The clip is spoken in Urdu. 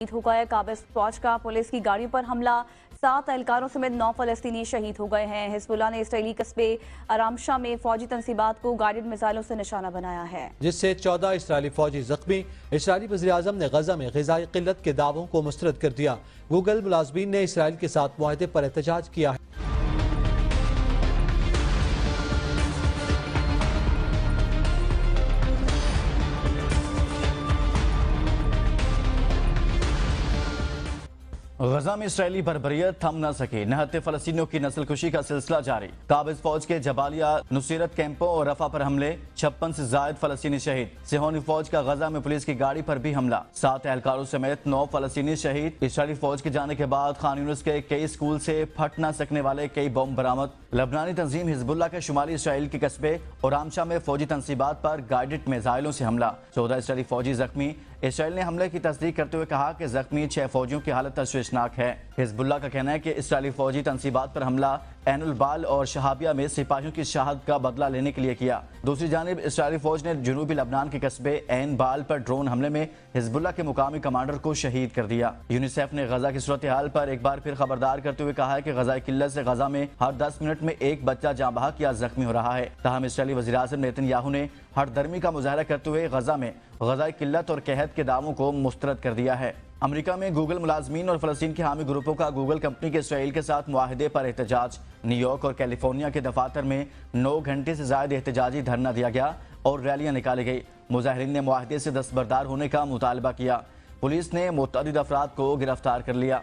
ہو گئے قابض فوج کا پولیس کی گاڑیوں پر حملہ 7 اہلکاروں سمیت 9 فلسطینی شہید ہو گئے ہیں۔ حزب اللہ نے اسرائیلی قصبے ارامشہ میں فوجی تنصیبات کو گائیڈڈ میزائلوں سے نشانہ بنایا ہے، جس سے 14 اسرائیلی فوجی زخمی۔ اسرائیلی وزیراعظم نے غزہ میں غذائی قلت کے دعووں کو مسترد کر دیا۔ گوگل ملازمین نے اسرائیل کے ساتھ معاہدے پر احتجاج کیا ہے۔ غزہ میں اسرائیلی بربریت تھم نہ سکی، نہتے فلسطینیوں کی نسل کشی کا سلسلہ جاری۔ قابض فوج کے جبالیہ نصیرت کیمپوں اور رفح پر حملے، 56 سے زائد فلسطینی شہید۔ صہیونی فوج کا غزہ میں پولیس کی گاڑی پر بھی حملہ، 7 اہلکاروں سمیت 9 فلسطینی شہید۔ اسرائیلی فوج کے جانے کے بعد خان یونس کے کئی اسکول سے پھٹ نہ سکنے والے کئی بم برآمد۔ لبنانی تنظیم حزب اللہ کے شمالی اسرائیل کے قصبے ارامشہ میں فوجی تنصیبات پر گائیڈڈ میزائلوں سے حملہ، 14 اسرائیلی فوجی زخمی۔ اسرائیل نے حملے کی تصدیق کرتے ہوئے کہا کہ زخمی 6 فوجیوں کی حالت تشویشناک ہے۔ حزب اللہ کا کہنا ہے کہ اسرائیلی فوجی تنصیبات پر حملہ عین البال اور شہابیہ میں سپاہیوں کی شہادت کا بدلہ لینے کے لیے کیا۔ دوسری جانب اسرائیلی فوج نے جنوبی لبنان کے قصبے عین بال پر ڈرون حملے میں حزب اللہ کے مقامی کمانڈر کو شہید کر دیا۔ یونیسیف نے غزہ کی صورتحال پر ایک بار پھر خبردار کرتے ہوئے کہا ہے کہ غذائی قلت سے غزہ میں ہر 10 منٹ میں ایک بچہ جاں بحق یا زخمی ہو رہا ہے۔ تاہم اسرائیلی وزیراعظم نیتن یاہو نے ہر درمی کا مظاہرہ کرتے ہوئے غزہ میں غذائی قلت اور قحط کے دعووں کو مسترد کر دیا ہے۔ امریکہ میں گوگل ملازمین اور فلسطین کے حامی گروپوں کا گوگل کمپنی کے اسرائیل کے ساتھ معاہدے پر احتجاج۔ نیو یارک اور کیلیفورنیا کے دفاتر میں 9 گھنٹے سے زائد احتجاجی دھرنا دیا گیا اور ریلیاں نکالی گئی۔ مظاہرین نے معاہدے سے دستبردار ہونے کا مطالبہ کیا۔ پولیس نے متعدد افراد کو گرفتار کر لیا۔